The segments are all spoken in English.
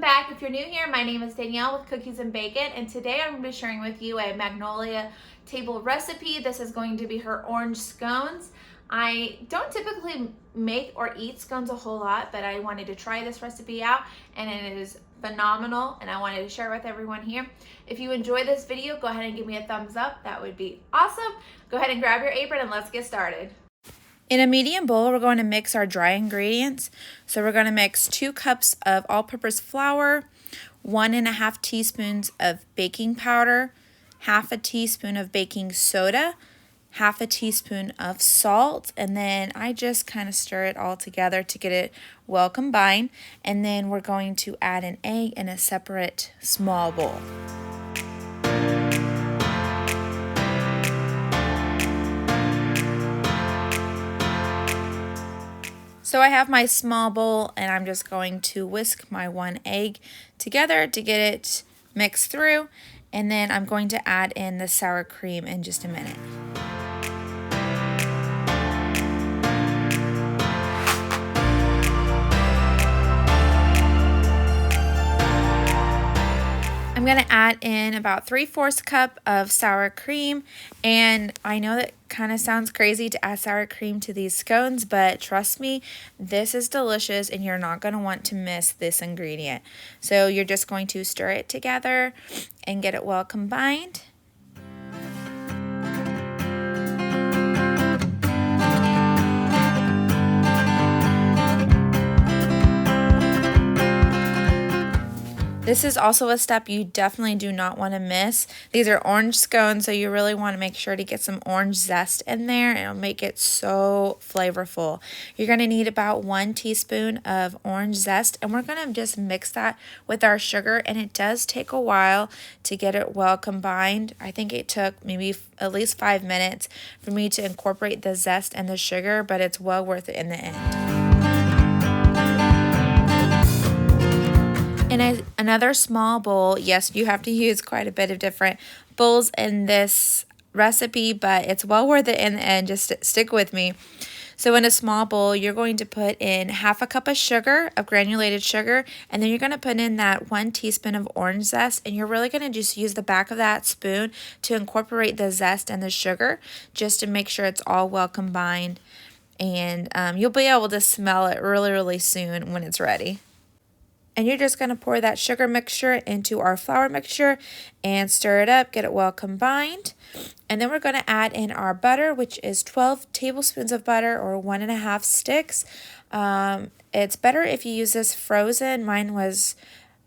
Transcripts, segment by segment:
back. If you're new here, my name is Danielle with Cookies and Bacon, and today I'm going to be sharing with you a Magnolia table recipe. This is going to be her orange scones. I don't typically make or eat scones a whole lot, but I wanted to try this recipe out, and it is phenomenal, and I wanted to share it with everyone here. If you enjoy this video, go ahead and give me a thumbs up. That would be awesome. Go ahead and grab your apron and let's get started. In a medium bowl, we're going to mix our dry ingredients. So we're going to mix 2 cups of all-purpose flour, 1.5 teaspoons of baking powder, 1/2 teaspoon of baking soda, 1/2 teaspoon of salt, and then I just kind of stir it all together to get it well combined. And then we're going to add an egg in a separate small bowl. So I have my small bowl, and I'm just going to whisk my 1 egg together to get it mixed through, and then I'm going to add in the sour cream in just a minute. I'm going to add in about 3/4 cup of sour cream, and I know that kind of sounds crazy to add sour cream to these scones, but trust me, this is delicious and you're not going to want to miss this ingredient. So you're just going to stir it together and get it well combined. This is also a step you definitely do not want to miss. These are orange scones, so you really want to make sure to get some orange zest in there. It'll make it so flavorful. You're going to need about 1 teaspoon of orange zest, and we're going to just mix that with our sugar, and it does take a while to get it well combined. I think it took maybe at least 5 minutes for me to incorporate the zest and the sugar, but it's well worth it in the end. In another small bowl, yes, you have to use quite a bit of different bowls in this recipe, but it's well worth it in the end. Just stick with me. So in a small bowl, you're going to put in 1/2 cup of sugar, of granulated sugar, and then you're going to put in that 1 teaspoon of orange zest, and you're really going to just use the back of that spoon to incorporate the zest and the sugar, just to make sure it's all well combined, and you'll be able to smell it really, really soon when it's ready. And you're just going to pour that sugar mixture into our flour mixture and stir it up, get it well combined. And then we're going to add in our butter, which is 12 tablespoons of butter or 1.5 sticks. It's better if you use this frozen. Mine was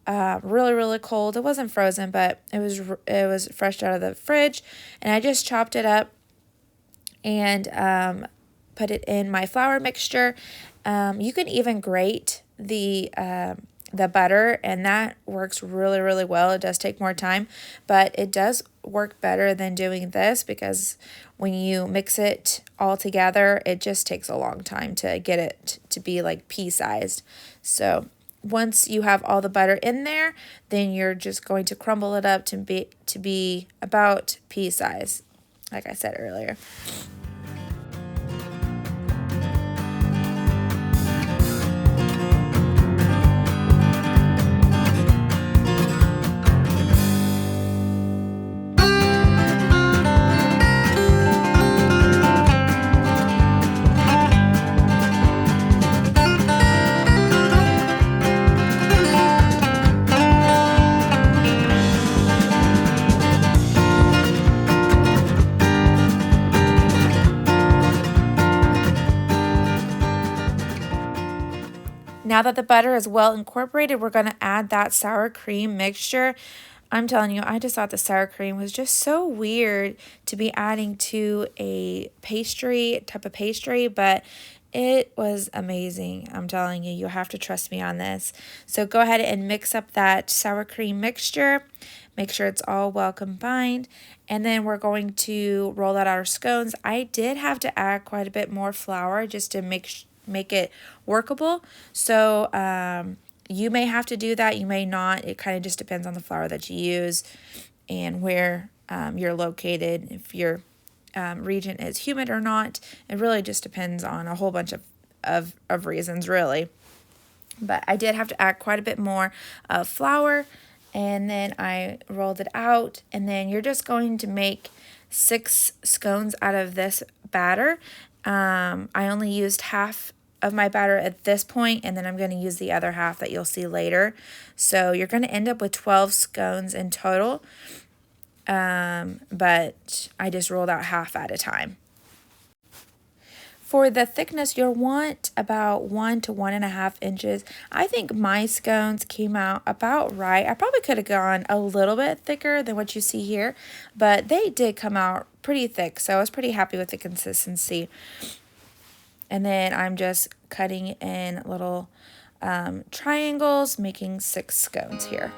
really, really cold. It wasn't frozen, but it was fresh out of the fridge. And I just chopped it up and put it in my flour mixture. You can even grate the butter, and that works really, really well. It does take more time, but it does work better than doing this, because when you mix it all together, it just takes a long time to get it to be like pea-sized. So once you have all the butter in there, then you're just going to crumble it up to be about pea size, like I said earlier. Now that the butter is well incorporated, we're going to add that sour cream mixture. I'm telling you, I just thought the sour cream was just so weird to be adding to a type of pastry, but it was amazing. I'm telling you, you have to trust me on this. So go ahead and mix up that sour cream mixture. Make sure it's all well combined. And then we're going to roll out our scones. I did have to add quite a bit more flour just to make it workable. So you may have to do that, you may not. It kind of just depends on the flour that you use and where you're located, if your region is humid or not. It really just depends on a whole bunch of reasons, really. But I did have to add quite a bit more flour, and then I rolled it out, and then you're just going to make 6 scones out of this batter. I only used half of my batter at this point, and then I'm going to use the other half that you'll see later. So you're going to end up with 12 scones in total, but I just rolled out half at a time. For the thickness, you'll want about 1 to 1.5 inches. I think my scones came out about right. I probably could have gone a little bit thicker than what you see here, but they did come out pretty thick, so I was pretty happy with the consistency. And then I'm just cutting in little triangles, making 6 scones here.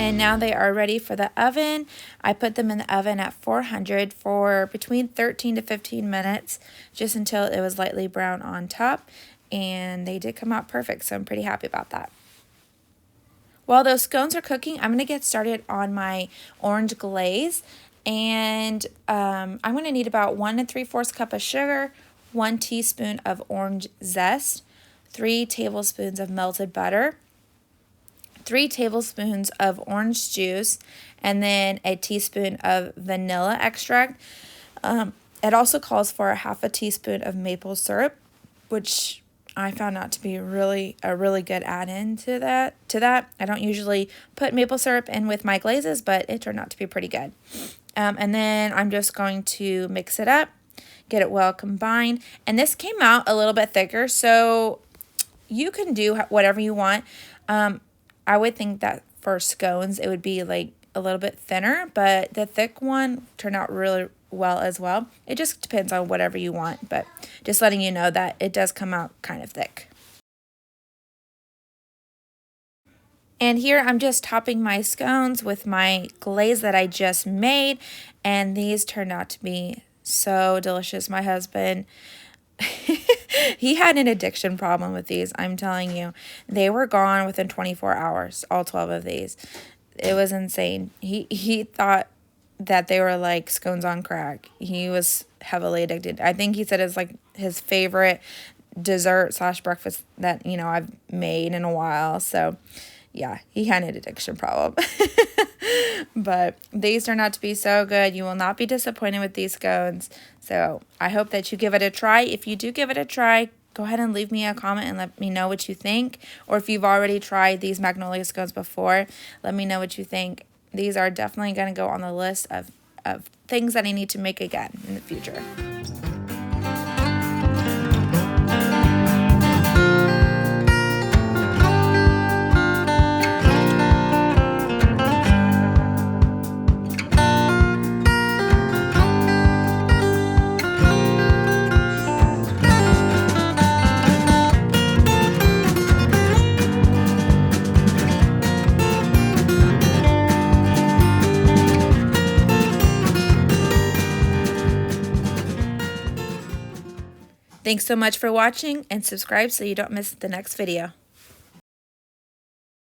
And now they are ready for the oven. I put them in the oven at 400 for between 13 to 15 minutes, just until it was lightly brown on top. And they did come out perfect, so I'm pretty happy about that. While those scones are cooking, I'm going to get started on my orange glaze. And I'm going to need about 1 3/4 cup of sugar, 1 teaspoon of orange zest, 3 tablespoons of melted butter, 3 tablespoons of orange juice, and then a teaspoon of vanilla extract. It also calls for 1/2 teaspoon of maple syrup, which I found out to be a really good add-in to that. I don't usually put maple syrup in with my glazes, but it turned out to be pretty good. And then I'm just going to mix it up, get it well combined. And this came out a little bit thicker, so you can do whatever you want. I would think that for scones, it would be like a little bit thinner, but the thick one turned out really well as well. It just depends on whatever you want, but just letting you know that it does come out kind of thick. And here I'm just topping my scones with my glaze that I just made, and these turned out to be so delicious. My husband, he had an addiction problem with these, I'm telling you. They were gone within 24 hours, all 12 of these. It was insane. He thought that they were like scones on crack. He was heavily addicted. I think he said it's like his favorite dessert / breakfast that, you know, I've made in a while. So yeah, he had an addiction problem. But these turned out to be so good. You will not be disappointed with these scones. So I hope that you give it a try. If you do give it a try, go ahead and leave me a comment and let me know what you think. Or if you've already tried these Magnolia scones before, let me know what you think. These are definitely going to go on the list of things that I need to make again in the future. Thanks so much for watching, and subscribe so you don't miss the next video.